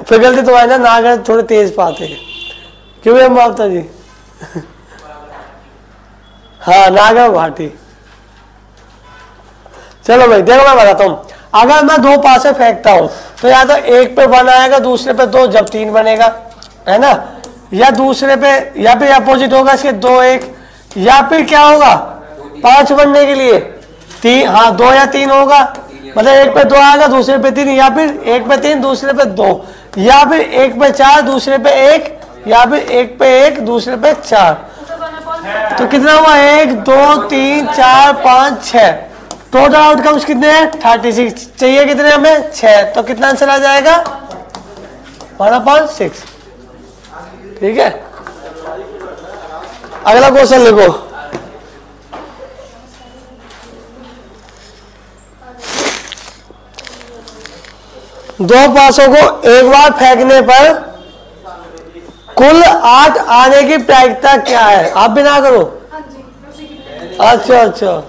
फिर गलती तो है ना, नागर थोड़े तेज पाते हैं, क्यों है माता जी? हाँ नागर भाटी। चलो भाई देखो मैं बताता हूँ, अगर मैं दो पासे फेंकता हूं तो या तो एक पे 1 आएगा, दूसरे पे 2, जब 3 बनेगा, है ना, या दूसरे पे, या फिर अपोजिट होगा इसके 2 1, या फिर क्या होगा 5 बनने के लिए 3, हाँ 2 या 3 होगा, मतलब एक पे 2 आएगा दूसरे पे 3, या फिर एक पे 3 दूसरे पे 2, या फिर एक पे 4 दूसरे पे 1, या फिर एक पे 1 दूसरे पे 4। तो कितना हुआ 1 2 3 4 5 6, टोटल आउटकम्स कितने हैं 36, चाहिए कितने हमें 6, तो कितना आंसर आ जाएगा 1/6। ठीक है, अगला क्वेश्चन लिखो। दो पासों को एक बार फेंकने पर कुल 8 आने की प्रायिकता क्या है? आप भी ना करो। अच्छा अच्छा,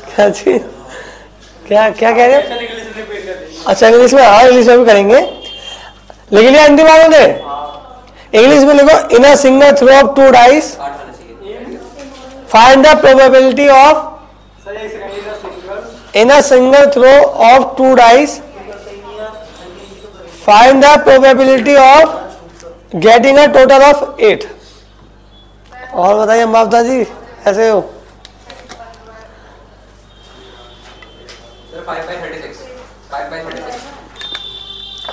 क्या चीज, क्या क्या कह रहे हैं? अच्छा इंग्लिश में, हाँ इंग्लिश में भी करेंगे, लिख लिया हिंदी वालों ने? इंग्लिश में लिखो, in a single throw of 2 dice find the probability of, in a single throw of 2 dice find the probability of getting a total of 8। और बताइए माता जी ऐसे हो?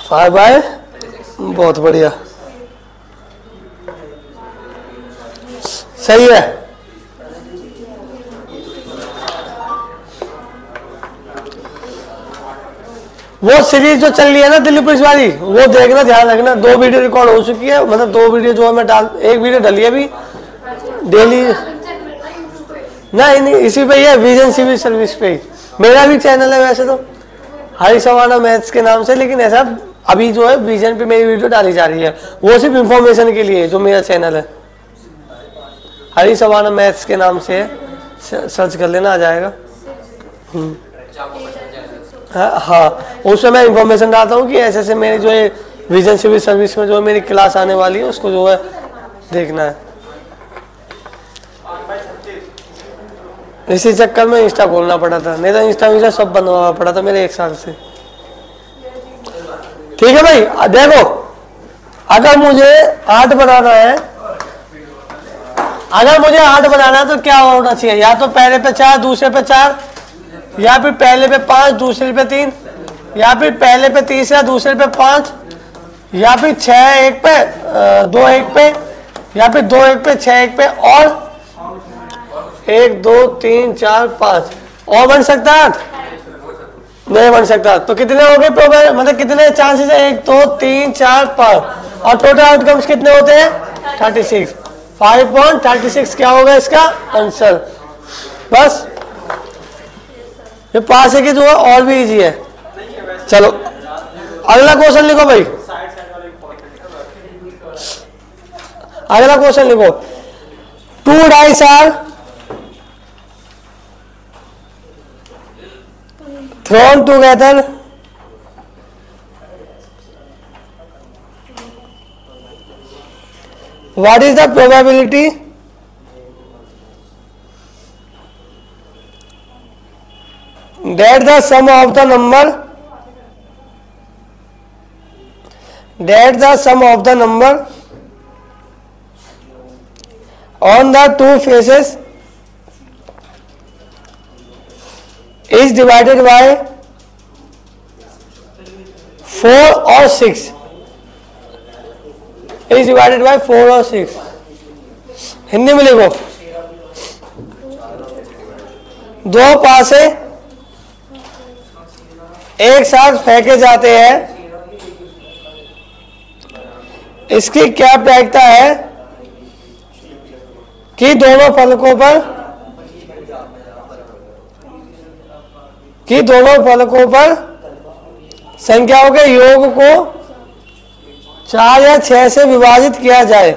5 by 36, बहुत बढ़िया, सही है। वो सीरीज जो चल रही है ना दिल्ली पुलिस वाली, वो देखना, ध्यान रखना, 2 वीडियो रिकॉर्ड हो चुकी है, मतलब 2 वीडियो जो है मैं डाल, एक वीडियो डली है अभी डेली, नहीं इसी पे ही है, विजन सिविल सर्विस पे ही। मेरा भी चैनल है वैसे तो हरी सवाना मैथ्स के नाम से, लेकिन ऐसा अभी जो है विजन पे मेरी वीडियो डाली जा रही है, वो सिर्फ इंफॉर्मेशन के लिए जो मेरा चैनल है हरी सवाना मैथ्स के नाम से है, सर्च कर लेना आ जाएगा। हाँ उसमें मैं इंफॉर्मेशन डालता हूँ कि ऐसे ऐसे मेरी जो है विजन सिविल सर्विस में जो मेरी क्लास आने वाली है उसको जो है देखना है। इसी चक्कर में इंस्टा खोलना पड़ा था, नहीं तो इंस्टा सब बंद हुआ पड़ा था मेरे 1 साल से। ठीक है भाई, देखो अगर मुझे 8 बनाना है, अगर मुझे 8 बनाना है तो क्या होना चाहिए, या तो पहले पे 4 दूसरे पे 4, या फिर पहले पे 5 दूसरे पे 3, या फिर पहले पे तीसरा दूसरे पे 5, या फिर 6 1 पे 2 1 पे, या फिर 2 1 पे 6 1 पे, और 1 2 3 4 5 और बन सकता है? नहीं बन सकता। तो कितने हो गए प्रोबेबिलिटी, मतलब कितने चांसेस है? 1 2 3 4 5, और टोटल आउटकम्स कितने होते हैं 36। 5.36 क्या होगा इसका आंसर? बस ये पास है कि जो है और भी इजी है। चलो अगला क्वेश्चन लिखो भाई, अगला क्वेश्चन लिखो। 2 dice are thrown together what is the probability that the sum of the number on the 2 faces is divided by 4 or 6, is divided by 4 or 6। Hindi में लिखो, 2 पासे एक साथ फेंके जाते हैं, इसकी क्या प्रायिकता है कि दोनों फलकों पर संख्याओं के योग को 4 या 6 से विभाजित किया जाए।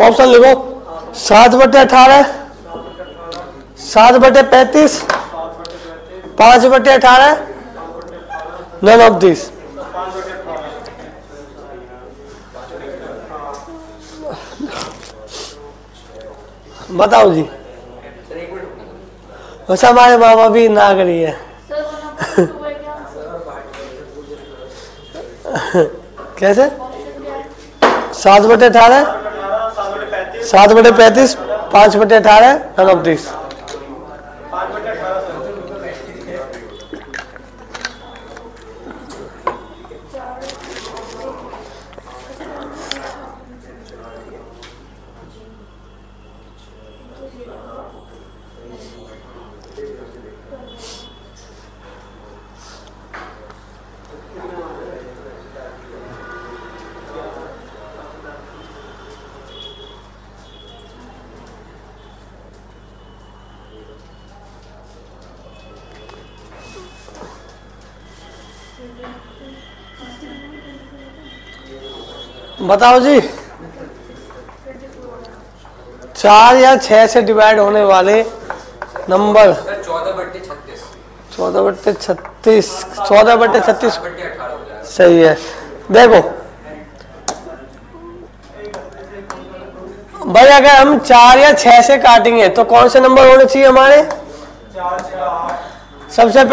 ऑप्शन लिखो 7/18, 7/35, 5/18, नन ऑफ दिस। बताओ जी। वैसे हमारे मामा भी ना करी है। कैसे? 7/18, 7/35, 5/18, नन ऑफ दिस। बताओ जी। 4 या 6 से डिवाइड होने वाले नंबर। 14/36। 14/36, 14/36 सही है। देखो भाई, अगर हम 4 या 6 से काटेंगे तो कौन से नंबर होने चाहिए हमारे? सबसे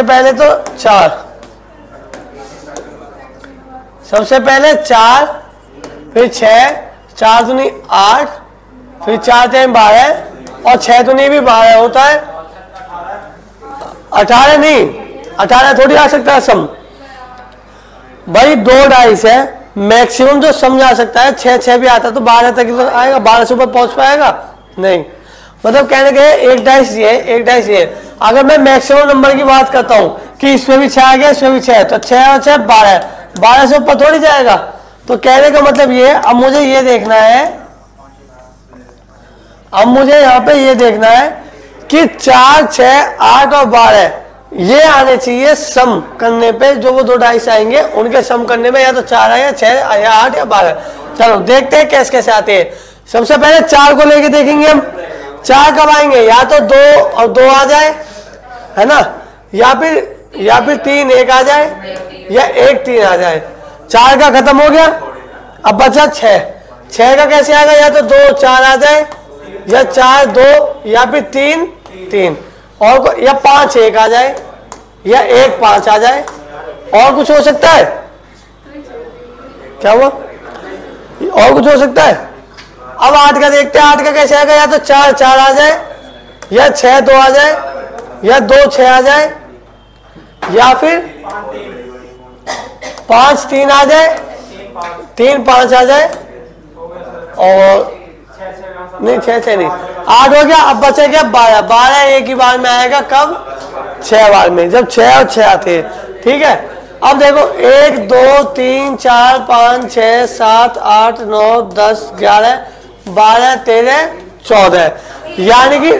पहले तो 4, सबसे पहले 4, फिर 6, 4 दूनी 8, फिर 4 3 12 और 6 दूनी भी 12 होता है। 18 नहीं, 18 थोड़ी आ सकता है सम। भाई 2 डाइस है, मैक्सिमम जो सम जा सकता है 6 भी आता है, तो 12 तक आएगा। 12 से ऊपर पहुंच पाएगा नहीं। मतलब कहने के एक डाइस ये, एक डाइस ये। अगर मैं मैक्सिमम नंबर की बात करता हूं कि इसमें भी 6 आ गया, इसमें भी 6 है, तो 6 और 6 12, 12 से ऊपर थोड़ी जाएगा। तो कहने का मतलब ये, अब मुझे ये देखना है, अब मुझे यहाँ पे ये देखना है कि 4, 6, 8 और 12 ये आने चाहिए सम करने पे। जो वो 2 डाइस आएंगे उनके सम करने में या तो 4 आए या 6 या 8 या 12। चलो देखते हैं कैसे कैसे आते हैं। सबसे पहले 4 को लेके देखेंगे हम। 4 कब आएंगे? या तो 2 और 2 आ जाए, है ना, या फिर 3 1 आ जाए, या 1 3 आ जाए। 4 का खत्म हो गया, अब बचा 6। 6 का कैसे आएगा? या तो 2 4 आ जाए, या 4 2, या फिर 3 3, और या 5 1 आ जाए, या 1 5 आ जाए। और कुछ हो सकता है? क्या हुआ? और कुछ हो सकता है? अब 8 का देखते हैं। 8 का कैसे आएगा? या तो 4 4 आ जाए, या 6 2 आ जाए, या 2 6 आ जाए, या फिर 5 3 आ जाए, 3 5 आ जाए, और नहीं 6 6 नहीं, 8 हो गया। अब बचेगा 12। 12 एक ही बार में आएगा, कब? 6 बार में, जब 6 और 6 आते हैं। ठीक है, अब देखो 1 2 3 4 5 6 7 8 9 10 11 12 13 14, यानी कि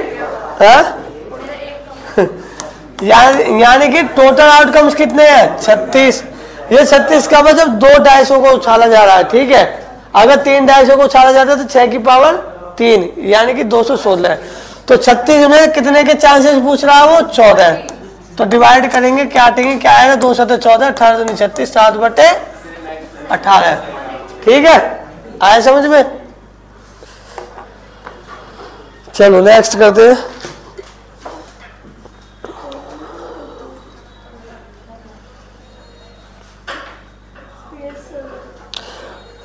यानी कि टोटल आउटकम्स कितने हैं? 36। ये 36 का मतलब 2 डाइसों को उछाला जा रहा है। ठीक है, अगर 3 डाइसों को उछाला जाता है तो 6 की पावर 3, यानी कि 216 है। तो 36 में कितने के चांसेस पूछ रहा है वो? 14। तो डिवाइड करेंगे, काटेंगे, क्या आएगा? 2 7 14, 18 2 36, 7/18। ठीक है, आया समझ में? चलो नेक्स्ट करते हैं।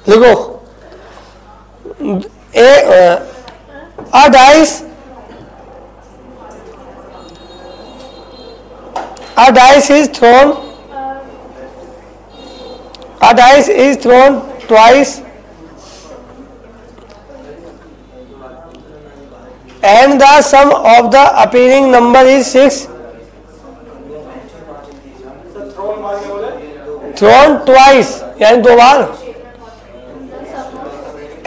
देखो a dice is thrown twice and the sum of the appearing number is 6. Thrown twice यानी 2 बार,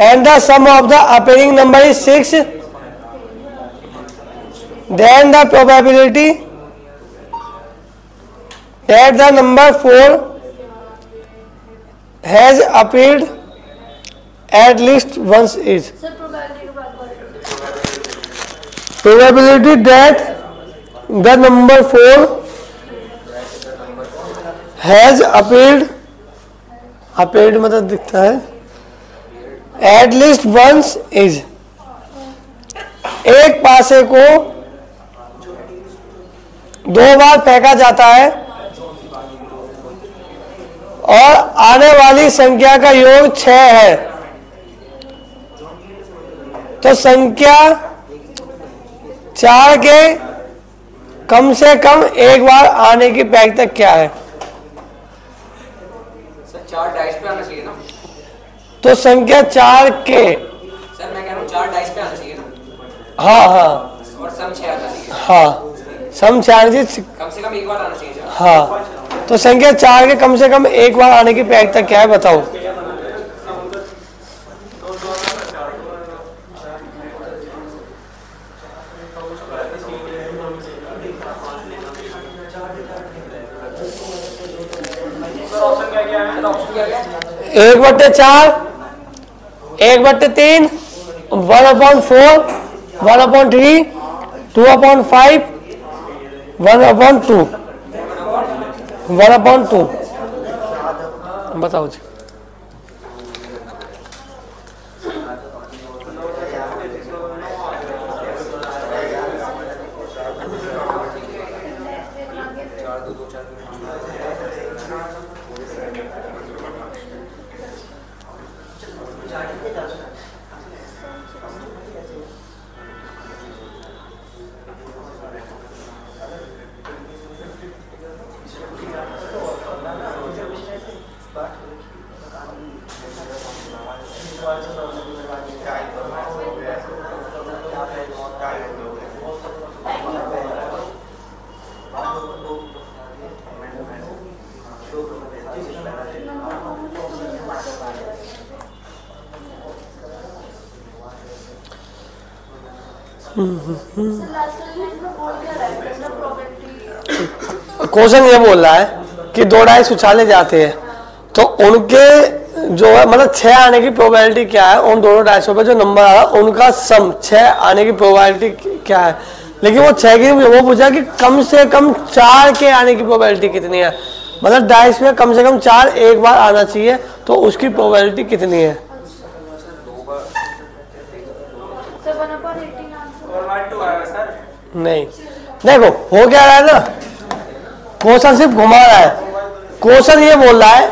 and the sum of the appearing number is 6 then the probability that the number 4 has appeared at least once is. Probability that the number 4 has appeared मतलब दिखता है, at least once is. एक पासे को 2 बार फेंका जाता है और आने वाली संख्या का योग 6 है, तो संख्या 4 के कम से कम एक बार आने की पैक्यता क्या है? सर 4 डाइस पे आना चाहिए ना। तो संख्या 4 के, सर मैं कह रहा हूँ 4 डाइस पे आना चाहिए ना। हाँ हाँ और सम 6 आना चाहिए। हाँ, सम 4 से कम से कम एक बार आना चाहिए। हाँ, तो संख्या 4 के कम से कम एक बार आने की पैक्यता क्या है बताओ? एक बट्टे 4, 1/3, 1/4, 1/3, 2/5, 1/2, 1/2 बताओ जी। क्वेश्चन ये बोल रहा है कि 2 डाइस उछाले जाते हैं, तो उनके जो है मतलब 6 आने की प्रोबेबिलिटी क्या है? उन दोनों डाइसों पे जो नंबर आ रहा है उनका सम 6 आने की प्रोबेबिलिटी क्या है? लेकिन वो 6 की वो पूछा कि कम से कम 4 के आने की प्रोबेबिलिटी कितनी है, मतलब डाइस में कम से कम 4 एक बार आना चाहिए, तो उसकी प्रोबेबिलिटी कितनी है? नहीं, देखो हो क्या रहा है ना, क्वेश्चन सिर्फ घुमा रहा है। क्वेश्चन ये बोल रहा है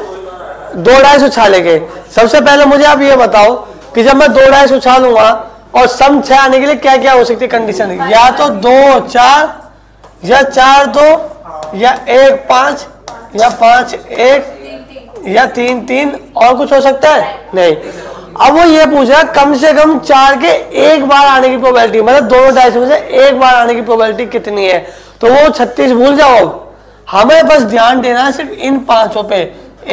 2 डाइस उछालेंगे। सबसे पहले मुझे आप ये बताओ कि जब मैं 2 डाइस उछालूंगा और सम 6 आने के लिए क्या क्या हो सकती है कंडीशन? या तो 2 4, या 4 2, या 1 5, या 5 1, या 3 3, और कुछ हो सकता है? नहीं। अब वो ये पूछ रहा है कम से कम 4 के एक बार आने की प्रोबेबिलिटी, मतलब दोनों डाइस में से एक बार आने की प्रोबेबिलिटी कितनी है? तो वो 36 भूल जाओ, हमें बस ध्यान देना है सिर्फ इन 5 पे,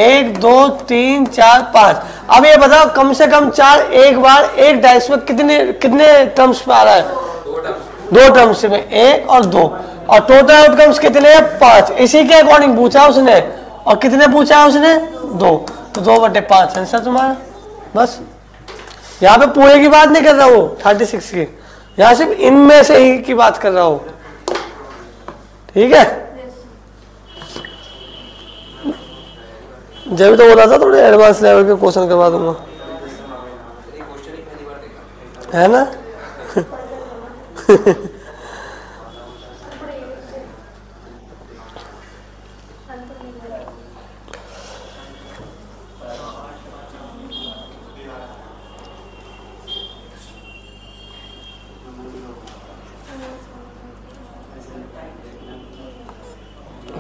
1 2 3 4 5। अब ये बताओ कम से कम 4 एक बार एक डाइस में कितने टर्म्स पे आ रहा है? 2 टर्म्स में, 1 और 2, और टोटल आउटकम्स कितने हैं? 5। इसी के अकॉर्डिंग पूछा उसने, और कितने पूछा है उसने? 2, तो 2/5 आंसर तुम्हारा। बस यहाँ पे पूरे की बात नहीं कर रहा हूँ 36 की, यहाँ सिर्फ इनमें से ही की बात कर रहा हूँ, ठीक है? जब तो बोला था थोड़े एडवांस लेवल के क्वेश्चन करवा दूंगा, है ना?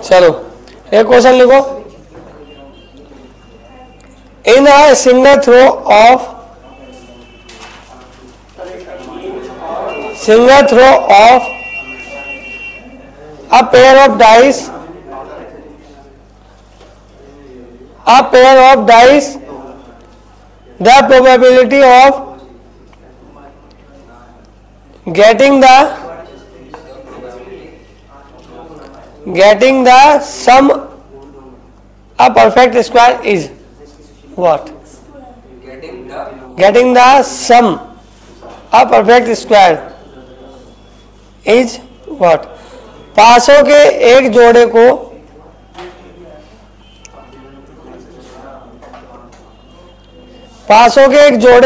चलो एक क्वेश्चन लिखो। In a single throw of a pair of dice, the probability of getting the getting the sum a perfect square is what? Getting the sum a perfect square is what? पासों के एक जोड़े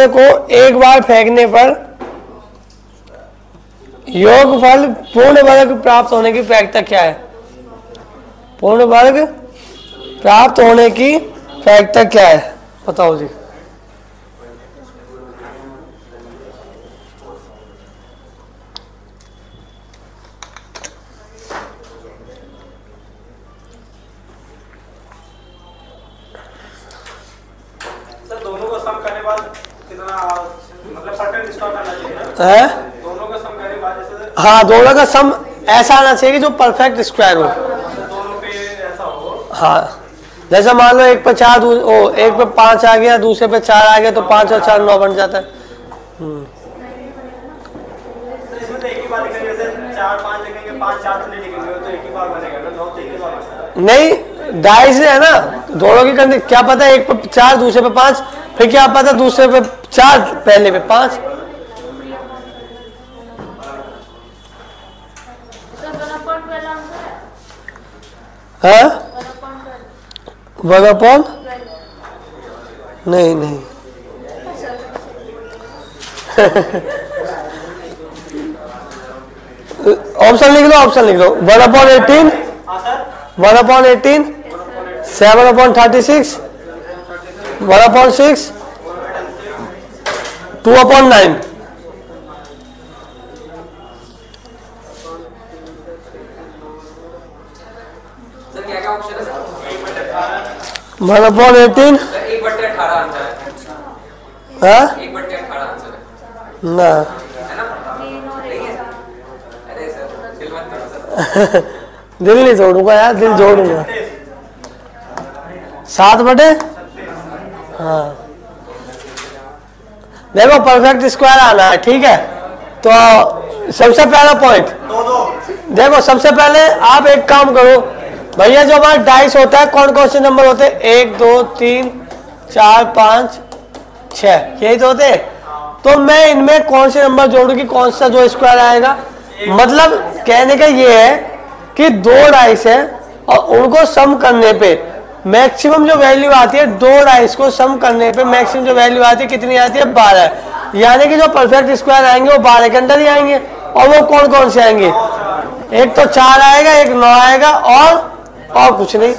को एक बार फेंकने पर योगफल पूर्ण वर्ग प्राप्त होने की प्रक्रिया क्या है? पूर्ण वर्ग प्राप्त होने की प्रक्रिया क्या है? बताओ जी। दोनों को सम करने बाद कितना मतलब परफेक्ट स्क्वायर करना चाहिए है? दोनों का सम करने के बाद जैसे हाँ, दोनों का सम ऐसा आना चाहिए कि जो परफेक्ट स्क्वायर हो। दोनों पे ऐसा हो। हाँ, जैसे मान लो एक पे 4 एक पे 5 आ गया, दूसरे पे 4 आ गया, तो 5 और 4 9 बन जाता है। इसमें तो एक ही बार लिखेंगे, जैसे 4 5 लिखेंगे, 5 4 तो नहीं लिखेंगे, तो एक ही बार बनेगा, 9 तो एक ही बार बनेगा। नहीं, डाइस है ना, दोनों की करनी, क्या पता एक पे 4 दूसरे पे 5, फिर क्या पता दूसरे पे 4 पहले पे 5। हाँ, 1/? नहीं नहीं ऑप्शन लिख लो, ऑप्शन लिख लो। 1/18, 1/18, 7/36, 1/6, 2/9। सर क्या क्या ऑप्शन है सर? 1/18। 1/18 आंसर है। हाँ 1/18 आंसर है ना, है ना? नहीं है? अरे सर दिल मत तोड़ो सर। दिल नहीं तोड़ूंगा यार, दिल जोड़ूंगा। 7/? हाँ, देखो परफेक्ट स्क्वायर आना है, ठीक है। तो सबसे पहला पॉइंट देखो, सबसे पहले आप एक काम करो भैया, जो हमारा डाइस होता है कौन कौन से नंबर होते हैं? 1 2 3 4 5 6, यही तो होते हैं। तो मैं इनमें कौन से नंबर जोड़ू कि कौन सा जो स्क्वायर आएगा? मतलब कहने का ये है कि 2 डाइस है और उनको सम करने पे मैक्सिमम जो वैल्यू आती है, 2 डाइस को सम करने पे मैक्सिमम जो वैल्यू आती है कितनी आती है? 12। यानी कि जो परफेक्ट स्क्वायर आएंगे वो 12 के अंदर ही आएंगे। और वो कौन कौन से आएंगे? एक तो 4 आएगा, एक 9 आएगा और कुछ नहीं।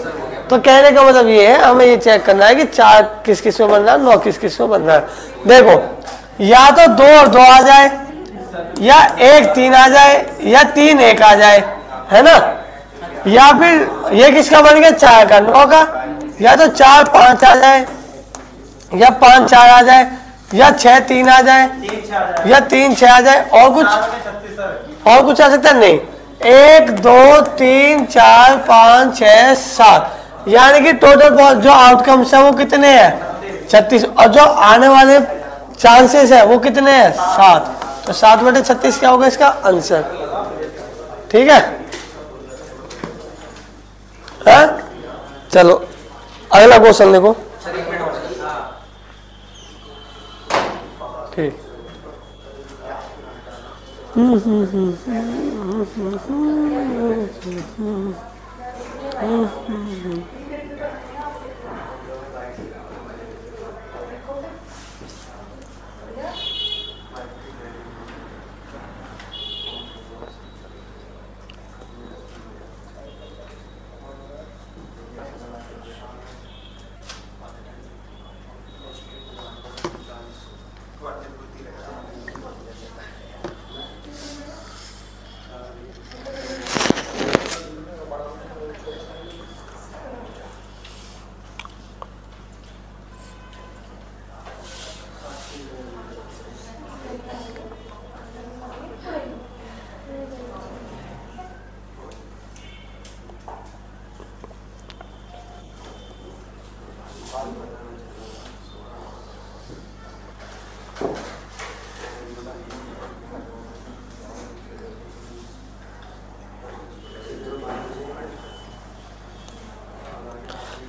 तो कहने का मतलब ये है, हमें ये चेक करना है कि 4 किस किस में बन रहा है, 9 किस किस में बन रहा है। देखो, या तो 2 और 2 आ जाए, या 1 3 आ जाए, या 3 1 आ जाए, है ना? या फिर ये किसका बन गया? 4 का 9 का। या तो 4 5 आ जाए, या 5 4 आ जाए, या 6 3 आ जाए, या 3 6 आ जाए, और कुछ आ सकता है? नहीं। 1 2 3 4 5 6 7, यानी कि टोटल जो आउटकम्स है वो कितने हैं? 36। और जो आने वाले चांसेस है वो कितने हैं? 7। तो 7/36 क्या होगा इसका आंसर? ठीक है, चलो अगला क्वेश्चन देखो। ठीक,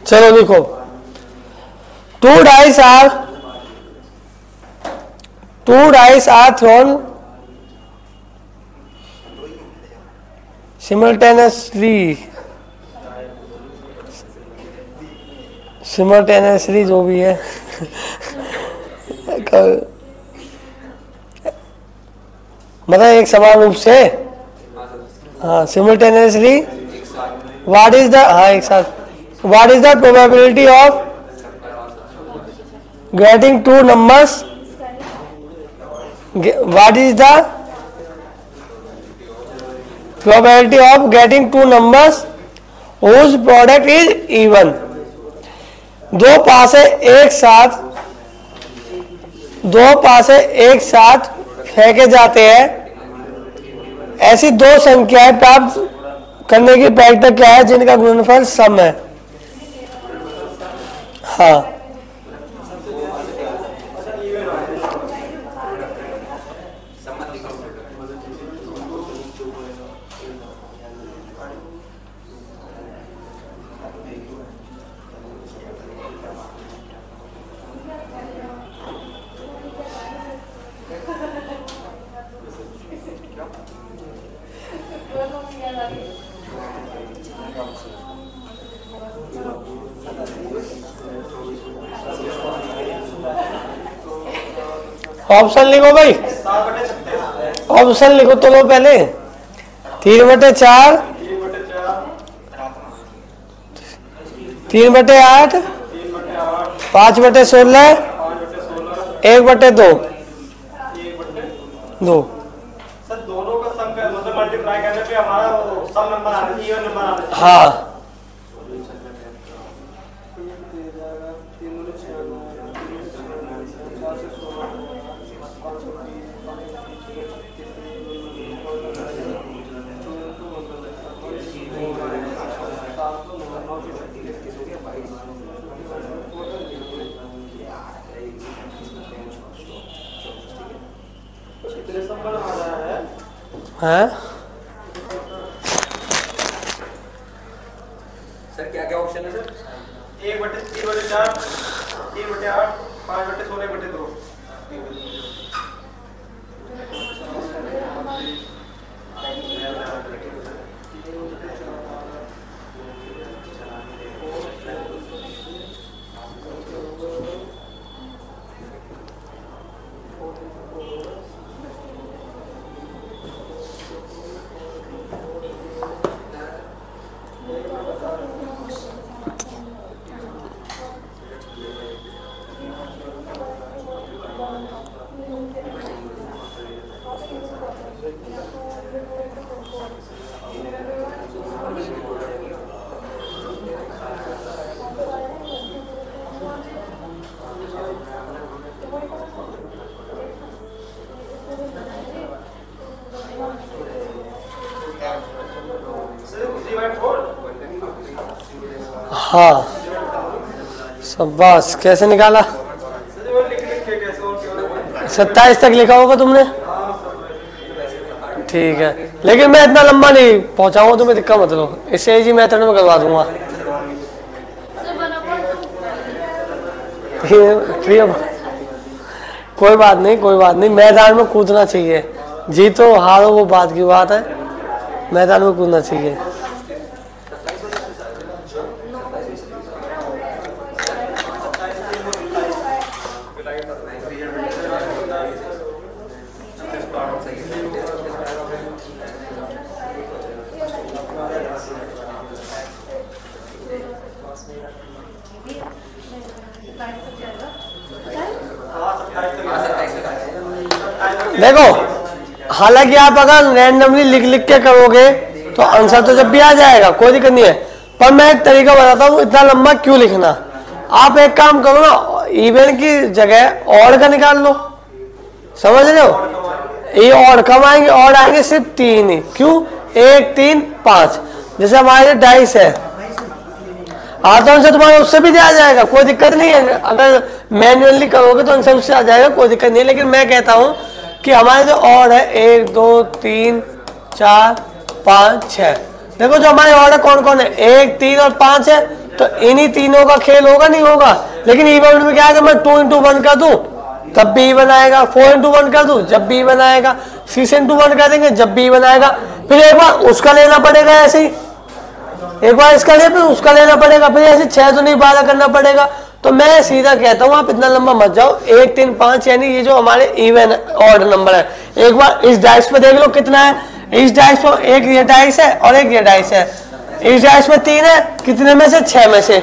चलो लिखो, 2 dice are thrown simultaneously जो भी है मतलब एक समान रूप से, हाँ simultaneously, what is the, हाँ एक साथ, what is the probability of getting two numbers, what is the probability of getting two numbers whose product is even। दो पासे एक साथ फेंके जाते हैं, ऐसी दो संख्याएं प्राप्त करने की प्रक्रिया क्या है जिनका गुणनफल सम है। हाँ ऑप्शन लिखो भाई, ऑप्शन लिखो तो लो पहले। 3/4, 3/8, 5/16, 1/2। दो सर दोनों का सम कर मतलब मल्टीप्लाई करने पे हमारा वो सम नंबर आ रहा है, इवन नंबर आ रहा है। हाँ है सर क्या क्या ऑप्शन है सर? 1/3/4, 3/8, 5/16, 1/2। हाँ शाबाश, कैसे निकाला? 27 तक लिखा होगा तुमने, ठीक है। लेकिन मैं इतना लंबा नहीं पहुंचाऊंगा, तुम्हें दिक्कत मत लो, इससे इजी मेथड में करवा दूंगा। कोई बात नहीं, कोई बात नहीं, मैदान में कूदना चाहिए, जीतो हारो वो बात की बात है, मैदान में कूदना चाहिए। देखो हालांकि आप अगर रैंडमली लिख के करोगे तो आंसर तो जब भी आ जाएगा, कोई दिक्कत नहीं है, पर मैं एक तरीका बताता हूँ इतना लंबा क्यों लिखना। आप एक काम करो ना, इवन की जगह ऑड का निकाल लो, समझ रहे हो? ये ऑड कम आएंगे, ऑड आएंगे सिर्फ 3 ही। क्यों? 1, 3, 5। जैसे हमारे डाइस है, आता आंसर तुम्हारा उससे भी आ जाएगा, कोई दिक्कत नहीं है। अगर मैन्युअली करोगे तो आंसर उससे आ जाएगा, कोई दिक्कत नहीं है। लेकिन मैं कहता हूँ कि हमारे जो ऑड है 1, 2, 3, 4, 5, 6, देखो जो हमारे ऑर्डर कौन कौन है, 1, 3 और 5 है, तो इन्हीं तीनों का खेल होगा, नहीं होगा। लेकिन इवन में क्या है, मैं 2 into 1 कर दूं तब भी इवन आएगा, 4 into 1 कर दूं जब भी इवन आएगा, 6 into 1 कर देंगे जब भी इवन आएगा। फिर एक बार उसका लेना पड़ेगा ऐसे ही, एक बार इसका ले फिर उसका लेना पड़ेगा, फिर ऐसे 6 तो नहीं 12 करना पड़ेगा। तो मैं सीधा कहता हूँ आप इतना लंबा मत जाओ, 1 3 5 यानी ये जो हमारे इवन ऑड नंबर है। एक बार इस डाइस पे देख लो कितना है, इस डाइस पे एक ये डाइस है और एक ये डाइस है, इस डाइस में 3 है, कितने में से 6 में से,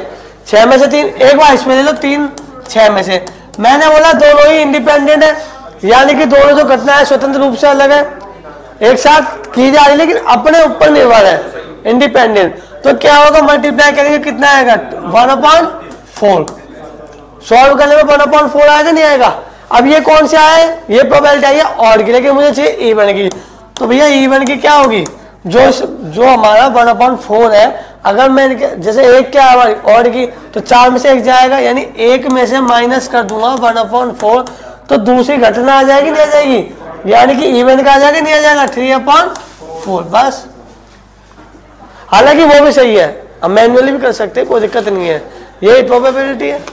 6 में से 3। एक बार इसमें ले लो 3 6 में से। मैंने बोला दोनों ही इंडिपेंडेंट है, यानी कि दोनों जो घटना है स्वतंत्र रूप से अलग है, एक साथ की जा रही लेकिन अपने ऊपर निर्भर है, इंडिपेंडेंट। तो क्या होगा, मल्टीप्लाई करेंगे कितना आएगा 1/4। सॉल्व करने में 1/4 आएगा, नहीं आएगा। अब ये कौन सा है, ये प्रोबेबिलिटी आई है ऑड की, लेकिन मुझे चाहिए इवन की। तो भैया इवन की क्या होगी, जो हमारा 1/4 है, अगर मैं जैसे एक क्या है ऑड की, तो 4 में से 1 जाएगा, यानी 1 में से माइनस कर दूंगा 1/4, तो दूसरी घटना आ जाएगी, नहीं आ जाएगी, यानी कि इवन का आ जाएगा, नहीं आ जाएगा 3/4 बस। हालांकि वो भी सही है, अब मैन्युअली भी कर सकते हैं, कोई दिक्कत नहीं है, यही प्रोबेबिलिटी है।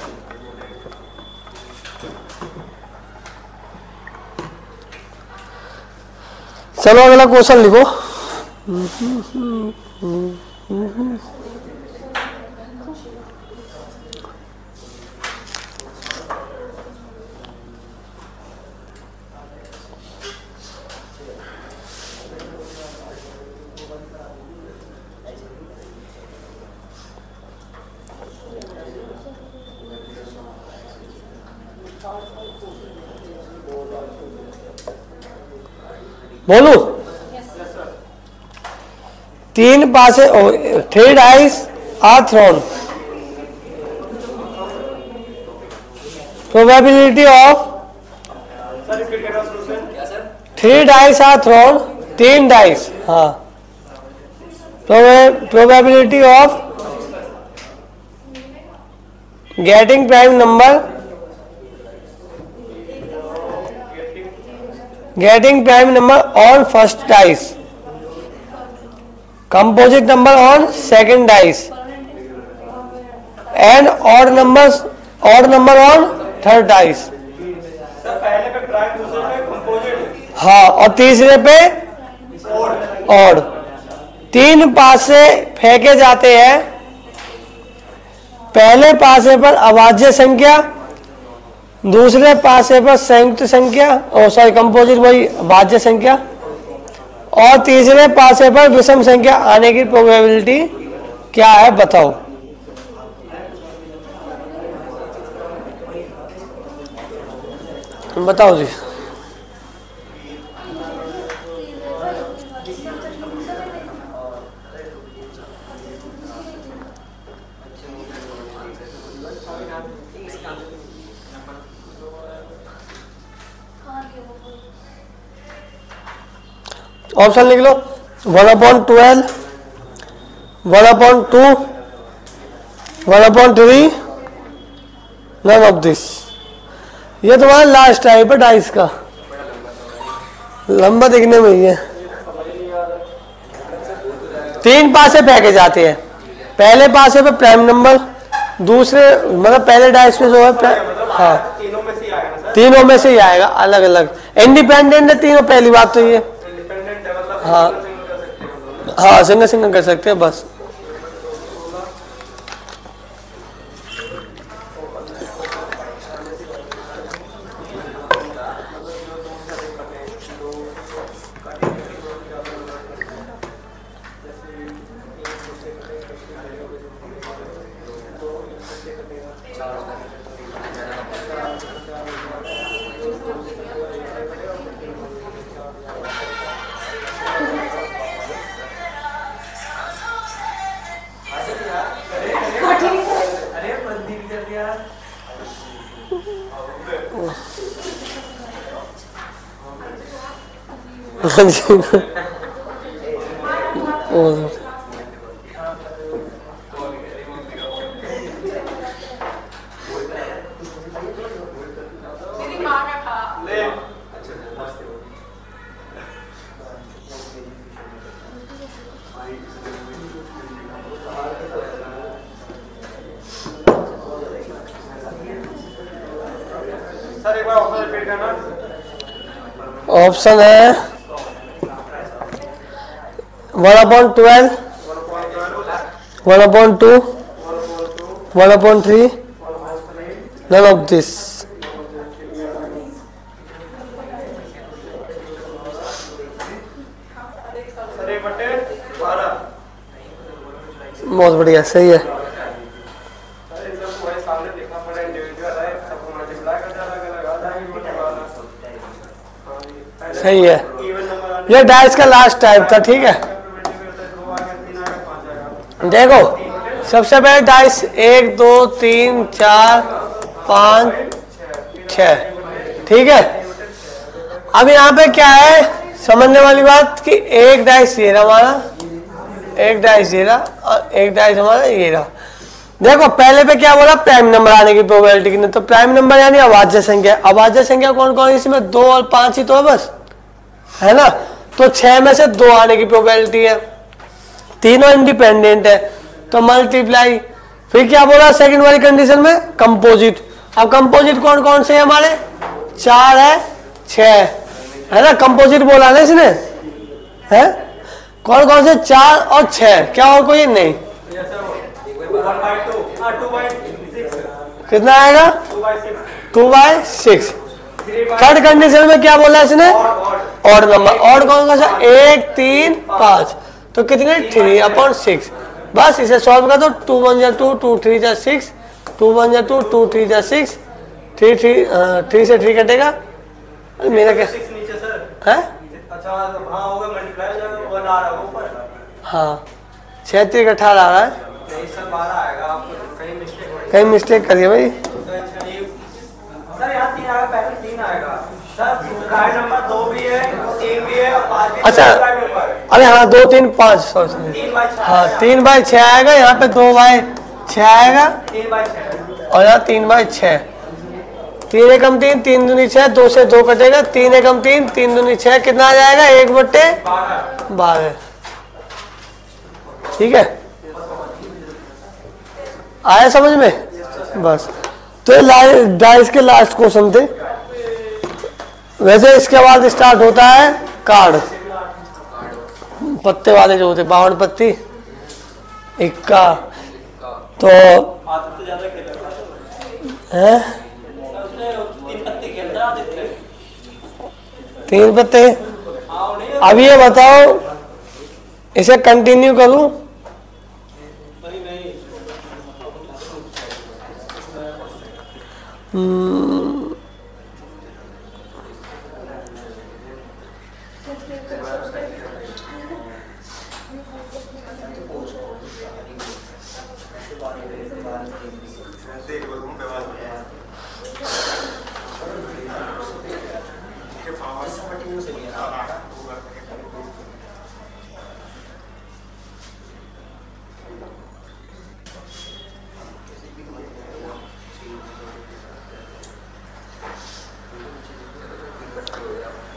चलो अगला क्वेश्चन लिखो। बोलू, 3 पासे 3 dice are thrown, probability of 3 dice are thrown, 3 dice, हाँ, probability of getting prime number, getting prime number on first dice, composite number on second dice, and odd number on third dice। Sir पहले पे prime, दूसरे पे composite, हाँ, और तीसरे पे odd. 3 पासे फेंके जाते हैं, पहले पासे पर अभाज्य संख्या, दूसरे पासे पर संयुक्त संख्या, कंपोजिट वही भाज्य संख्या, और तीसरे पासे पर विषम संख्या आने की प्रोबेबिलिटी क्या है बताओ। बताओ जी। ऑप्शन लिख लो, 1/12, 1/2, 1/3, नन ऑफ दिस। ये तुम्हारा लास्ट टाइप है डाइस का, लंबा दिखने में ही है। 3 पासे फेंके जाते हैं, पहले पासे पे प्राइम नंबर, दूसरे मतलब पहले डाइस पे जो है, हाँ तीनों में से ही आएगा, अलग अलग इंडिपेंडेंट है तीनों, पहली बात तो ये, हाँ हाँ सिंगल सिंगल कर सकते हैं बस। ऑप्शन है 1/12, 1/2, 1/3, none of this. बहुत बढ़िया, सही है। सही है, ये डाइस का लास्ट टाइप था। ठीक है, देखो सबसे पहले डाइस 1 2 3 4 5 6। ठीक है, अब यहाँ पे क्या है समझने वाली बात कि एक डाइस ये रहा हमारा, एक डाइस ये रहा और एक डाइस हमारा ये रहा। देखो पहले पे क्या बोला, प्राइम नंबर आने की प्रोबेबिलिटी कितनी, तो प्राइम नंबर यानी अभाज्य संख्या। अभाज्य संख्या कौन कौन, इसमें 2 और 5 ही तो है बस, है ना। तो 6 में से 2 आने की प्रोबेबिलिटी है, तीनों इंडिपेंडेंट है, तो मल्टीप्लाई। फिर क्या बोला सेकंड वाली कंडीशन में, कंपोजिट। अब कंपोजिट कौन कौन से है हमारे, 4 है 6 है ना, कंपोजिट बोला ना इसने, है कौन कौन से, 4 और 6, क्या और कोई नहीं। कितना आएगा, 2/6। थर्ड कंडीशन में क्या बोला इसने, ऑड नंबर। ऑड कौन कौन सा, 1 3 5, तो कितने 3/6। बस इसे सॉल्व कर दो, 2 1 जा 2, 2 3 जा 6, 2 1 जा 2, 2 3 जा 6, 3 से 3 कटेगा। मेरा क्या है, हाँ 6 3 18 आ रहा है, कहीं मिस्टेक करिए भाई। अच्छा, अरे हाँ 2 3 5, हाँ 3/6 आएगा, यहाँ पे 2/6 आएगा और यहाँ 3/6। 3 एकम 3, 3 दूनी 6, 2 से 2 कटेगा, 3 एकम 3, 3 दूनी 6, कितना आ जाएगा, 1/12। ठीक है, आया समझ में। बस तो ये डाइस के लास्ट क्वेश्चन थे। वैसे इसके बाद स्टार्ट होता है कार्ड, पत्ते वाले जो होते 52 पत्ती, इक्का, तो है 3 पत्ते। अब ये बताओ इसे कंटिन्यू करूं,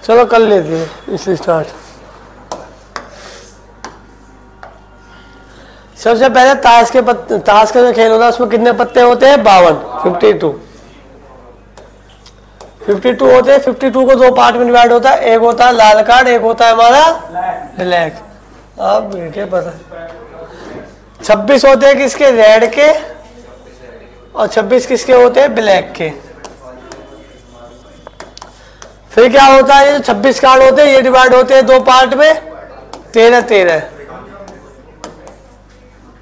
चलो कर लेते हैं इसे स्टार्ट। सबसे पहले ताश का जो खेल होता है उसमें कितने पत्ते होते हैं, 52, 52 होते हैं। 52 को 2 पार्ट में डिवाइड होता है, एक होता है लाल कार्ड, एक होता है हमारा ब्लैक। अब बेटे पता 26 होते हैं किसके, रेड के, और 26 किसके होते हैं, ब्लैक के। फिर क्या होता है, ये 26 कार्ड होते हैं ये डिवाइड होते हैं 2 पार्ट में, 13।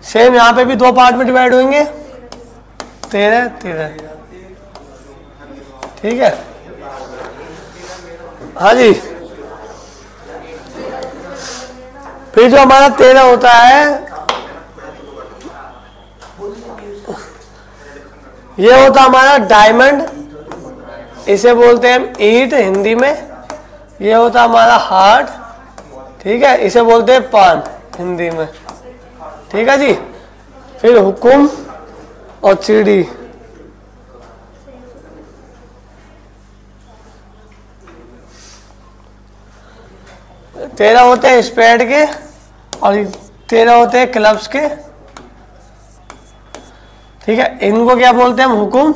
सेम यहाँ पे भी 2 पार्ट में डिवाइड होंगे, 13। ठीक है, हाँ जी। फिर जो हमारा 13 होता है ये होता हमारा डायमंड, इसे बोलते हैं हम ईंट हिंदी में। ये होता हमारा हार्ट, ठीक है, इसे बोलते हैं पान हिंदी में। ठीक है जी। फिर हुकुम और चिड़ी, तेरह होते हैं स्पेड के और 13 होते हैं क्लब्स के। ठीक है, इनको क्या बोलते हैं हम, हुकुम,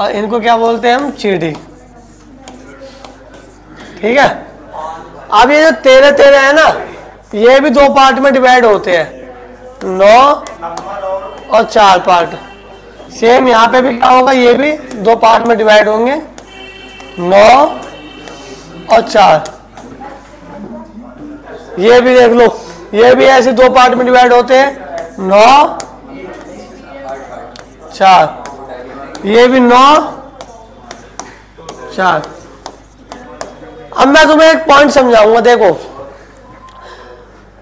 और इनको क्या बोलते हैं हम, चिड़ी। ठीक है। अब ये जो 13 है ना, ये भी 2 पार्ट में डिवाइड होते हैं, 9 और 4 पार्ट। सेम यहाँ पे भी क्या होगा, ये भी 2 पार्ट में डिवाइड होंगे, 9 और 4। ये भी देख लो, ये भी ऐसे 2 पार्ट में डिवाइड होते हैं, 9 4। ये भी 9 4। अब मैं तुम्हें एक पॉइंट समझाऊंगा। देखो,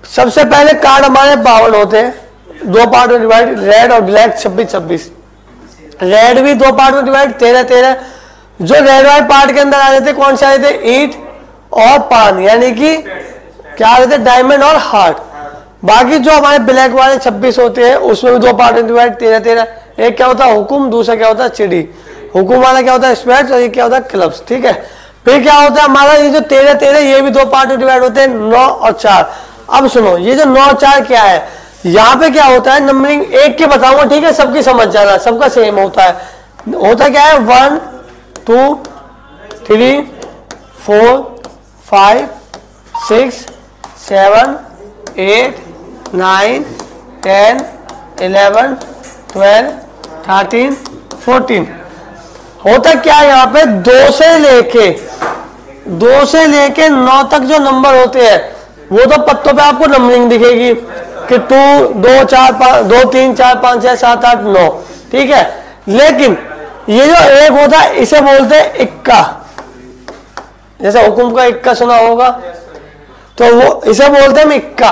सबसे पहले कार्ड हमारे 52 होते हैं, 2 पार्ट में डिवाइड, रेड और ब्लैक 26-26। रेड भी 2 पार्ट में डिवाइड, 13-13। जो रेड वाले पार्ट के अंदर आ जाते कौन से आए थे, ईंट और पान, यानी कि क्या आ रहे थे, डायमंड और हार्ट। बाकी जो हमारे ब्लैक वाले 26 होते हैं, उसमें भी 2 पार्ट में डिवाइड, 13-13। एक क्या होता है हुकुम, दूसरा क्या होता है चिड़ी। हुकुम वाला क्या होता है स्पेट्स, और ये क्या होता है क्लब्स। ठीक है, फिर क्या होता है हमारा ये जो 13-13, ये भी 2 पार्ट में डिवाइड होते हैं, 9 और 4। अब सुनो, ये जो 9 और 4 क्या है, यहाँ पे क्या होता है, नंबरिंग एक के बताऊंगा, ठीक है, सबकी समझ जाना, सबका सेम होता है। होता क्या है, 1 2 3 4 5 6 7 8 9 10 11 12 13 14। होता क्या है यहाँ पे, 2 से लेके 9 तक जो नंबर होते हैं, वो तो पत्तों पे आपको नंबरिंग दिखेगी कि 2 4 5 2 3 4 5 6 7 8 9। ठीक है, लेकिन ये जो एक होता है, इसे बोलते हैं इक्का। जैसे हुकुम का इक्का सुना होगा, तो वो इसे बोलते हैं इक्का।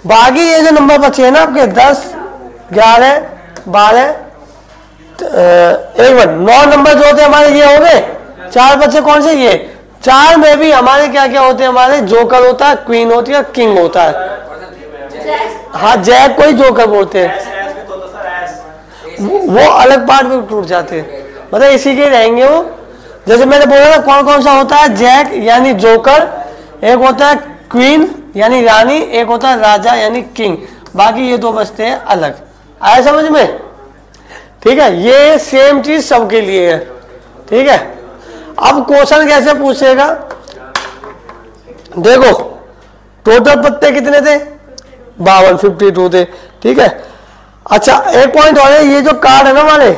बाकी ये जो नंबर बचे हैं ना आपके, 10 11 12 1 9 नंबर जो होते हैं हमारे, ये हो गए। 4 बच्चे कौन से, ये 4 में भी हमारे क्या क्या होते हैं, हमारे जोकर होता है, क्वीन होती है और किंग होता है। हाँ, जैक कोई जोकर बोलते हैं, वो अलग पार्ट में टूट जाते हैं, मतलब इसी के रहेंगे वो। जैसे मैंने बोला ना, कौन कौन सा होता है, जैक यानी जोकर, एक होता है क्वीन यानी रानी, एक होता है राजा यानी किंग। बाकी ये 2 बचते हैं अलग। आया समझ में? ठीक है, ये सेम चीज सबके लिए है। ठीक है, अब क्वेश्चन कैसे पूछेगा, देखो टोटल पत्ते कितने थे, 52 52 थे। ठीक है, अच्छा एक पॉइंट और है, ये जो कार्ड है ना हमारे,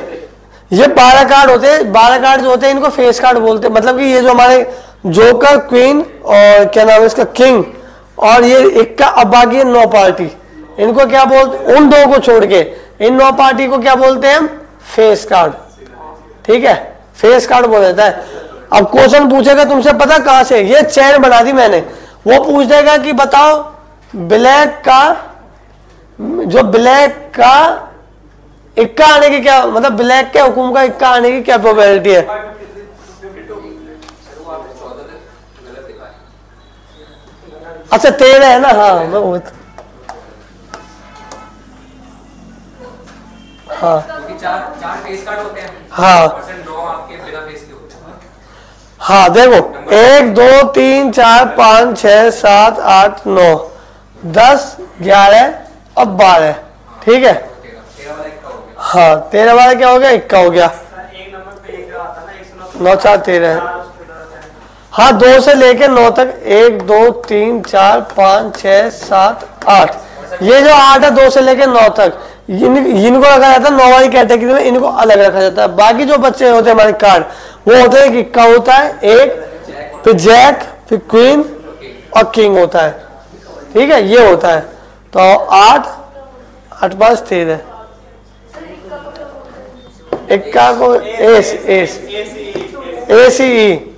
ये 12 कार्ड होते हैं। 12 कार्ड जो होते हैं इनको फेस कार्ड बोलते हैं। मतलब कि ये जो हमारे जोकर, क्वीन और क्या नाम है इसका, किंग, और ये इक्का, अब बाकी 9 पार्टी, इनको क्या बोलते, उन 2 को छोड़ के इन 9 पार्टी को क्या बोलते हैं, फेस कार्ड। ठीक है, फेस कार्ड बोल देता है। अब क्वेश्चन पूछेगा तुमसे, पता कहां से, ये चैन बना दी मैंने, वो पूछ देगा कि बताओ ब्लैक का, जो ब्लैक का इक्का आने की क्या, मतलब ब्लैक के हुकुम का इक्का आने की क्या प्रोबेबिलिटी है। अच्छा 13 है ना, हाँ मैं वो, हाँ चार फेस कार्ड होते हैं, हाँ 9 आपके बिना फेस के होते हैं। हाँ देखो, 1 2 3 4 5 6 7 8 9 10 11 और 12। ठीक है, हाँ 13 वाला क्या हो गया, इक्का हो गया। एक नंबर पे एक आता ना, 9 4 13 है। हाँ 2 से लेके 9 तक, 1 2 3 4 5 6 7 8। ये जो 8 है 2 से लेके 9 तक, इनको रखा जाता है 9 वाली कैटेगरी में, इनको अलग रखा जाता है। बाकी जो बच्चे होते हैं हमारे कार्ड, वो होते हैं कि इक्का होता है एक, फिर जैक, फिर क्वीन और किंग होता है। ठीक है, ये होता है। तो 8 8 5 13, इक्का को एस एस ए सी ई।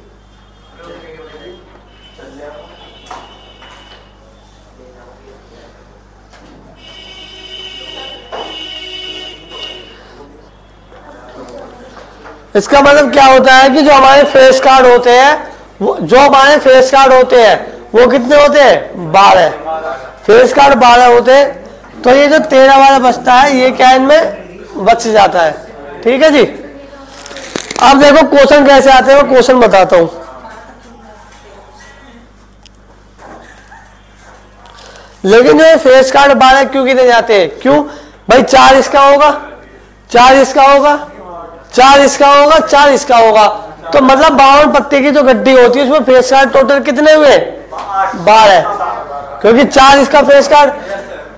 इसका मतलब क्या होता है कि जो हमारे फेस कार्ड होते हैं, जो हमारे फेस कार्ड होते हैं वो कितने होते हैं, 12 फेस कार्ड 12 होते हैं। तो ये जो 13 वाला बचता है, ये क्या इनमें बच जाता है। ठीक है जी, अब देखो क्वेश्चन कैसे आते हैं, मैं क्वेश्चन बताता हूं। लेकिन ये फेस कार्ड 12 क्यों गिने जाते हैं, क्यों भाई, 4 इसका होगा, 4 इसका होगा, 4 इसका होगा, 4 इसका होगा, तो मतलब 52 पत्ते की जो गड्डी होती है उसमें फेस कार्ड टोटल कितने हुए? 12, क्योंकि 4 इसका फेस कार्ड।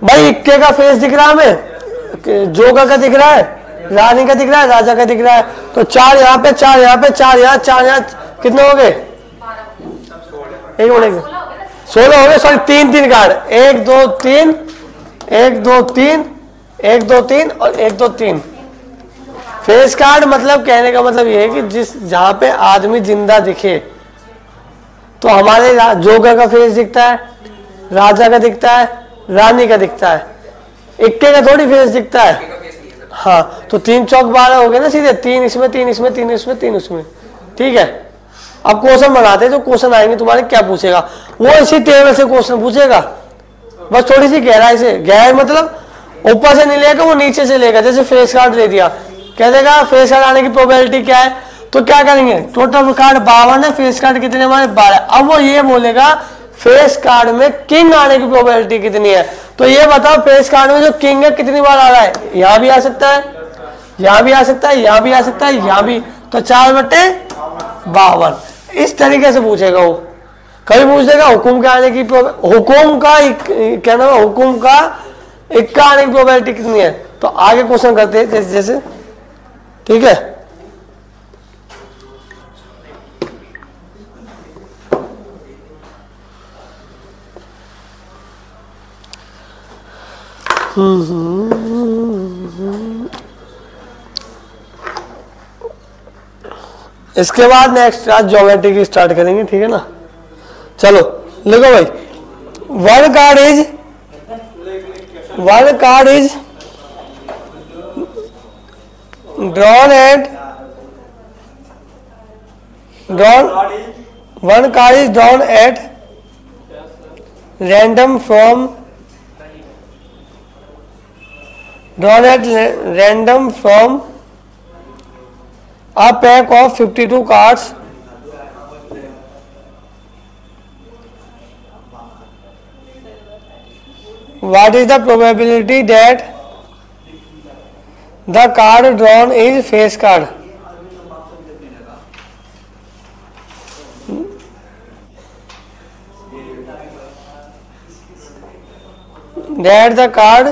भाई इक्के का फेस दिख रहा है हमें, जोगा का दिख रहा है, रानी का दिख रहा है, राजा का दिख रहा है। तो 4 यहाँ पे, 4 यहाँ पे, 4 यहाँ, 4 यहाँ, कितने हो गए? एक मिनट, 16 हो गए। सॉरी 3 कार्ड, 1 2 3, 1 2 3, 1 2 3 और 1 2 3 फेस कार्ड। मतलब कहने का मतलब ये है कि जिस जहां पे आदमी जिंदा दिखे तो हमारे जोगा का फेस दिखता है, राजा का दिखता है, रानी का दिखता है, इक्के का थोड़ी फेस दिखता है। हाँ, तो 3 चौक 12 हो गए ना सीधे, 3 इसमें, 3 इसमें, 3 इसमें, 3 उसमें। ठीक है, अब क्वेश्चन बनाते हैं। जो क्वेश्चन आएंगे तुम्हारे क्या पूछेगा, वो इसी टेबल से क्वेश्चन पूछेगा, बस थोड़ी सी गहराई से। गहराई मतलब ऊपर से नहीं लेगा, वो नीचे से लेगा। जैसे फेस कार्ड ले दिया, कह देगा फेस कार्ड आने की प्रोबेबिलिटी क्या है, तो क्या करेंगे, टोटल कार्ड 52 है, फेस कार्ड कितने हमारे 12। अब वो ये बोलेगा फेस कार्ड में किंग आने की प्रोबेबिलिटी कितनी है, तो ये बताओ फेस कार्ड में जो किंग है कितनी बार आ रहा है। यहां भी आ सकता है, यहां भी आ सकता है, यहां भी आ सकता है, यहां भी। तो 4/52 इस तरीके से पूछेगा वो। कभी पूछ देगा हुकुम के आने की, हुकुम का क्या नाम है, हुकुम का इक्का आने की प्रोबेबिलिटी कितनी है। तो आगे क्वेश्चन करते हैं जैसे जैसे। ठीक है, इसके बाद नेक्स्ट क्लास ज्योमेट्री की स्टार्ट करेंगे। ठीक है ना, चलो लिखो भाई। One card is drawn at random from a pack of 52 cards what is the probability that the card drawn is face card? That the card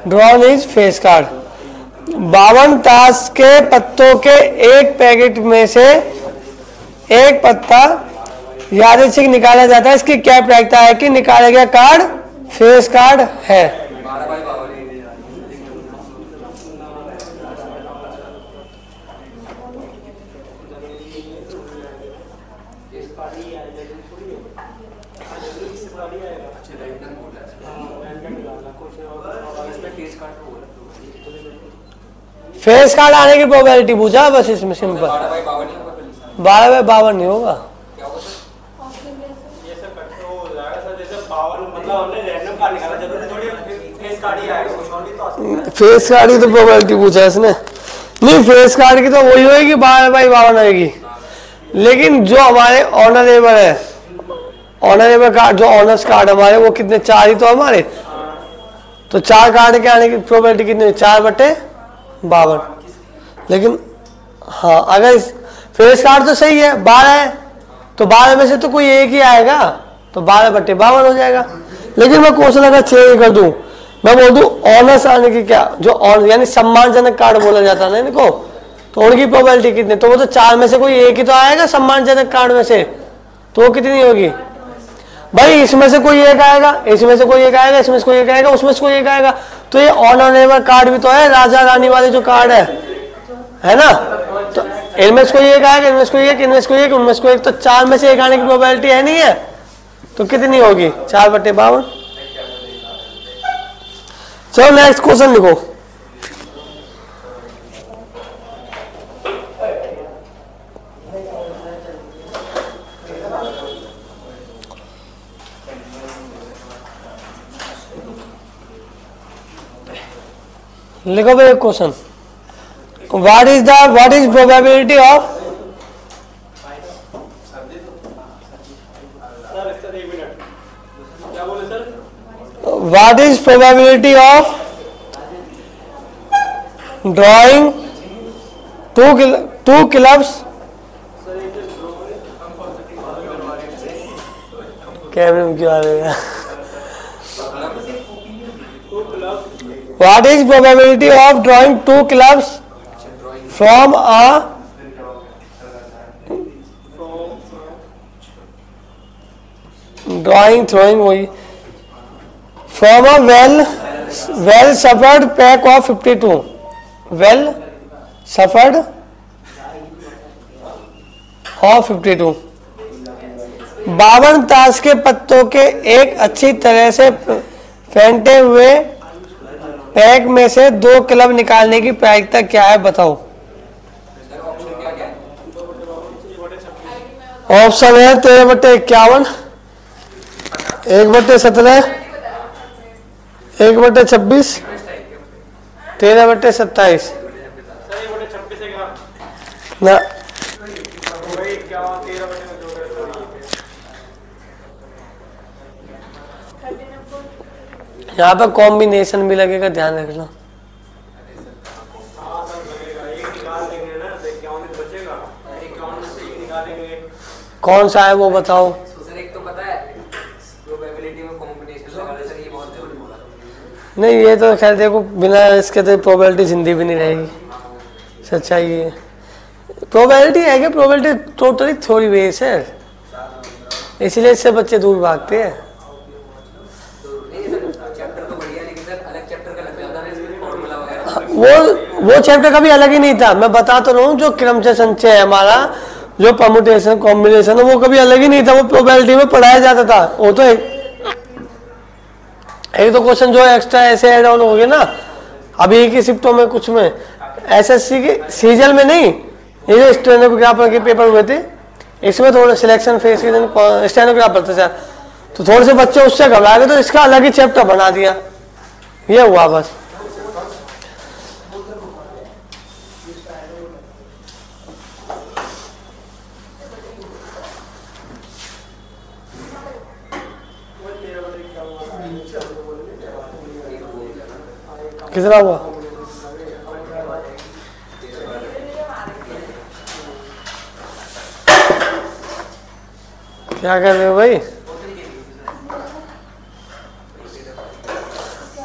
drawn is face card। 52 ताश के पत्तों के एक पैकेट में से एक पत्ता यादृच्छिक निकाला जाता है। इसकी क्या प्रायिकता है कि निकाला गया कार्ड फेस कार्ड है। फेस कार्ड आने की प्रोबेबिलिटी पूछा बस इसमें सिंपल। 12/52 नहीं होगा। फेस कार्ड की तो प्रोबेबिलिटी पूछा इसने, नहीं फेस कार्ड की तो वही होगी 12/52 होगी। लेकिन जो हमारे ऑनरेबल है, ऑनरेबल कार्ड जो ऑनर्स कार्ड हमारे वो कितने, 4 ही तो हमारे। तो 4 कार्ड के आने की प्रोबेबिलिटी कितनी, 4/52। लेकिन हाँ, अगर फेस कार्ड तो सही है 12 है, तो 12 में से तो कोई एक ही आएगा, तो 12/52 हो जाएगा। लेकिन मैं क्वेश्चन अगर चेंज कर दूं, मैं बोल दूं ऑनर्स आने की, क्या जो ऑनर यानी सम्मानजनक कार्ड बोला जाता है ना इनको, तो उनकी प्रोबेबिलिटी कितनी, तो वो तो 4 में से कोई एक ही तो आएगा सम्मानजनक कार्ड में से, तो वो कितनी होगी भाई, इसमें से कोई एक आएगा, इसमें से कोई एक आएगा, इसमें से कोई एक आएगा, उसमें से कोई एक आएगा। तो ये ऑनरेबल कार्ड भी तो है, राजा रानी वाले जो कार्ड है ना, तो इनमें से कोई एक आएगा, इनमें से कोई एक, इनमें से कोई एक, उनमें से कोई एक। तो 4 में से एक आने की प्रोबेबिलिटी है नहीं है, तो कितनी होगी 4/52। चलो नेक्स्ट क्वेश्चन लिखो। लिखो भाई question, what is probability of drawing two clubs कैमरे में क्यों आ रहे हैं? What is probability of drawing two clubs from a drawing throwing वही from a well suffered pack of 52 well suffered of 52 52 ताश के पत्तों के एक अच्छी तरह से फेंटे हुए पैक में से 2 क्लब निकालने की प्रायिकता क्या है बताओ। ऑप्शन है 13/51, 1/17, 1/26, 13/27 ना। यहाँ पे कॉम्बिनेशन भी लगेगा, ध्यान रखना। कौन सा है वो बताओ। सर एक तो पता है प्रोबेबिलिटी में कॉम्बिनेशन लगा सर, ये बहुत जरूरी बोला। नहीं ये तो खैर देखो बिना इसके तो प्रोबेबिलिटी जिंदी भी नहीं रहेगी, सच्चाई है। प्रोबेबिलिटी है कि प्रोबेबिलिटी टोटली थ्योरी बेस है, इसलिए इससे बच्चे दूर भागते हैं। वो चैप्टर कभी अलग ही नहीं था, मैं बता तो रहा हूँ। जो क्रम से संचय है हमारा, जो परमुटेशन कॉम्बिनेशन है, वो कभी अलग ही नहीं था, वो प्रोबेबिलिटी में पढ़ाया जाता था। वो तो एक तो क्वेश्चन जो एक्स्ट्रा ऐसे ऐड ऑन हो गए ना अभी एक ही शिफ्टों में, कुछ में एसएससी के सीजल में नहीं, ये जो स्टेनोग्राफर के पेपर हुए थे इसमें थोड़ा सिलेक्शन फेस के दिन स्टेनोग्राफर थे सर, तो थोड़े से बच्चे उससे घबरा गए, तो इसका अलग ही चैप्टर बना दिया, ये हुआ बस। कितना हुआ? क्या कर रहे हो भाई?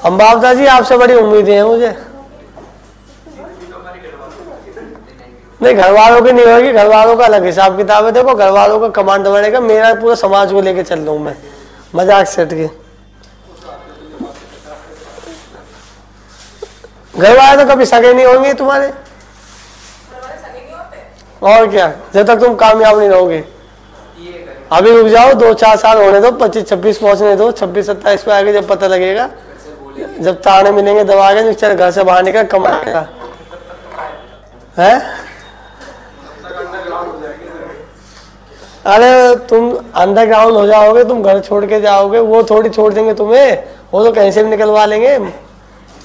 अम्बावदा जी आपसे बड़ी उम्मीदें हैं मुझे। नहीं घर वालों की नहीं होगी, घर वालों का अलग हिसाब किताब है। देखो घर वालों का कमांड बढ़ेगा, मेरा पूरा समाज को लेके चल रहा हूँ मैं, मजाक सेट के। घर वाले तो कभी सगे नहीं होंगे तुम्हारे, और क्या, जब तक तुम कामयाब नहीं रहोगे। अभी रुक जाओ, 2-4 साल होने दो, 25-26 पहुंचने दो, 26-27 पे आगे जब पता लगेगा, जब ताने मिलेंगे दबा के, चल घर से बाहर निकल कमाएगा है। अरे तुम अंडरग्राउंड हो जाओगे, तुम घर छोड़ के जाओगे, वो थोड़ी छोड़ देंगे तुम्हें, वो तो कहीं से भी निकलवा लेंगे।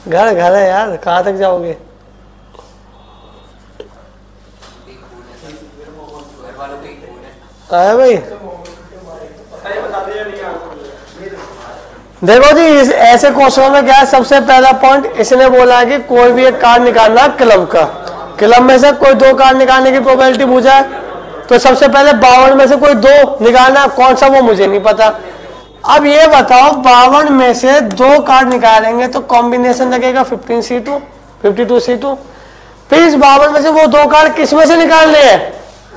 घर घर है यार, कहाँ तक जाओगे। है भाई देखो जी, ऐसे क्वेश्चन में क्या है, सबसे पहला पॉइंट इसने बोला है कि कोई भी एक कार्ड निकालना क्लब का, क्लब में से कोई 2 कार्ड निकालने की प्रोबेबिलिटी पूछा है, तो सबसे पहले 52 में से कोई 2 निकालना, कौन सा वो मुझे नहीं पता। अब ये बताओ 52 में से 2 कार्ड निकालेंगे तो कॉम्बिनेशन लगेगा 15C2 52C2। फिर इस 52 में से वो 2 कार्ड किस में से निकालने हैं?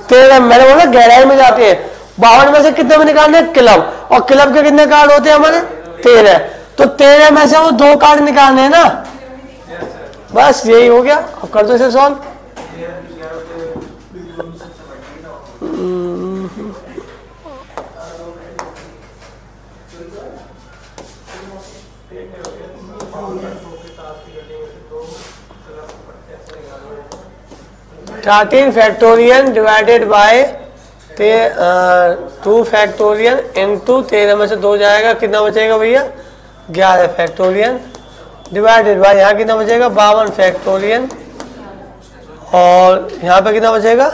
13, मैंने बोला गहराई में जाते हैं। 52 में से कितने में निकालने हैं? क्लब, और क्लब के कितने कार्ड होते हैं हमारे? 13, तो 13 में से वो 2 कार्ड निकालने हैं ना, बस यही हो गया। अब कर दो इसे solve. Thirteen factorial divided by 2 factorial into 13 में से 2 जाएगा, कितना बचेगा भैया? 11 फैक्टोरियल डिवाइडेड बाय यहाँ कितना बचेगा? 52 फैक्टोरियल, और यहाँ पे कितना बचेगा?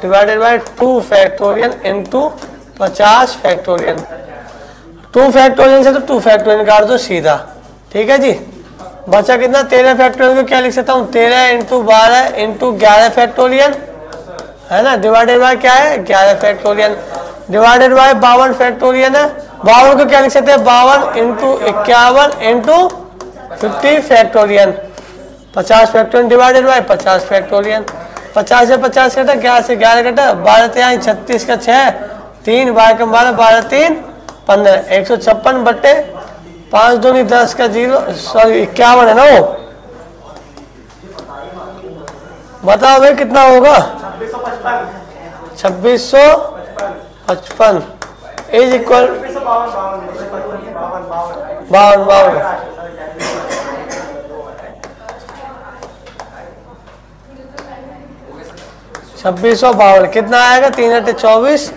Divided by 2 factorial into 50 factorial. 2 factorial से तो 2 फैक्टोरियल काट दो सीधा, ठीक है जी। बचा कितना? 13 फैक्टोरियल को क्या लिख सकता हूँ? 13 इंटू 12 इंटू 11 फैक्टोरियल, है ना, डिवाइडेड बाय क्या है? 11 फैक्टोरियल। डिवाइडेड बाय 52 फैक्टोरियल है। 52 को क्या लिख सकते हैं, 52 into 51 into 50 factorial, 50 factorial divided by 50 factorial. 50 से 50 कटा, 11 से 11 कटा, 12 3 36 का 6, 3 12 कम 12, 12 3 15, 156 बट्टे 5 दूनी 10 का 0, सॉरी 51 है ना वो। बताओ भाई कितना होगा, 2655 इज इक्वल 52 2652 कितना आएगा, 3 8 24,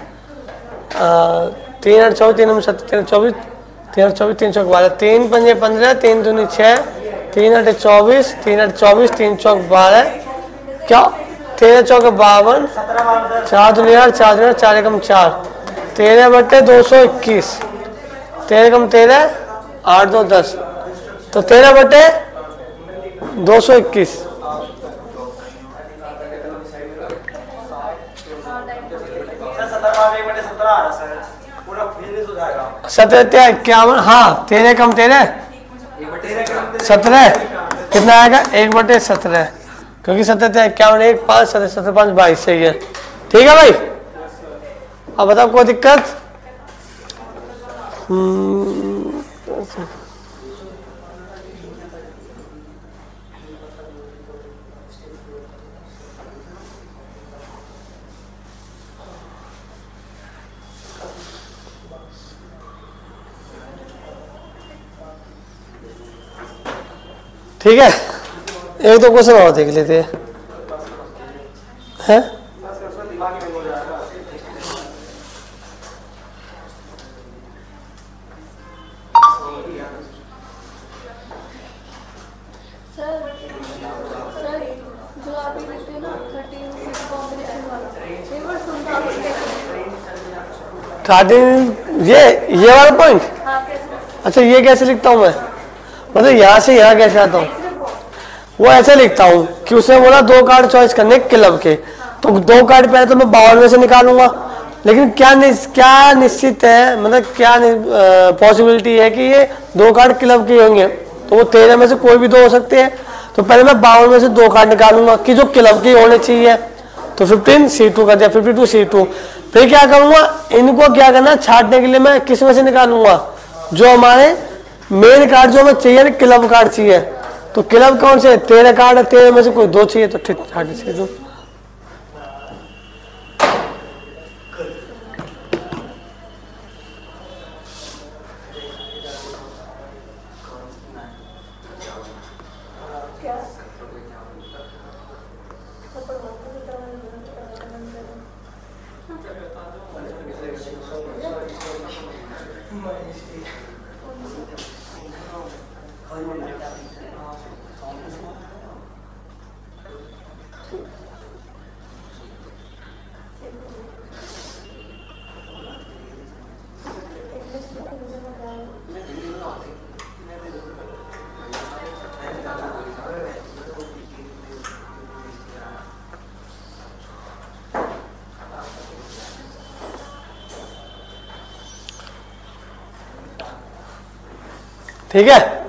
3 8 24, 3 9 7 24, 3 8 24, 3 12, 3 5 15, 3 दूनी 6, 3 8 24, 3 8 24, 3 चौक 12, क्या 13 चौक 52, 4 दूनी 8, 4 दूनी 4 एकम 4, 13 बट्टे 221, 13 कम 13, 8 2 10, तो 13 बट्टे 221। 17 51, हाँ 13 कम 13 17 कितना आएगा, 1/17, क्योंकि 17 51 1 5 17 17 5 22 सही है। ठीक है भाई, अब बताओ कोई दिक्कत। ठीक है, एक दो क्वेश्चन और देख लेते हैं। जो आप ये लिखते हैं ना 13 कॉम्बिनेशन वाला, एक बार सुनता हूँ कैसे। 13 ये वाला पॉइंट, हाँ कैसे, अच्छा ये कैसे लिखता हूँ मैं, मतलब यहाँ से यहाँ कैसे आता हूँ, वो ऐसे लिखता हूँ कि उसने बोला 2 कार्ड चॉइस करने क्लब के, तो 2 कार्ड पहले तो मैं 52 में से निकालूंगा, लेकिन क्या निश्चित है, मतलब क्या पॉसिबिलिटी है कि ये 2 कार्ड क्लब के होंगे, तो वो 13 में से कोई भी 2 हो सकते हैं। तो पहले मैं 52 में से 2 कार्ड निकालूंगा कि जो क्लब के होने चाहिए, तो 15 C2 कर दिया, 52 C2। फिर क्या करूंगा, इनको क्या करना, छाटने के लिए मैं किस में से निकालूंगा, जो हमारे मेन कार्ड जो हमें चाहिए, क्लब कार्ड चाहिए, तो क्लब कौन से 13 कार्ड है, 13 में से कोई 2 चाहिए, तो ठीक C2। ठीक है।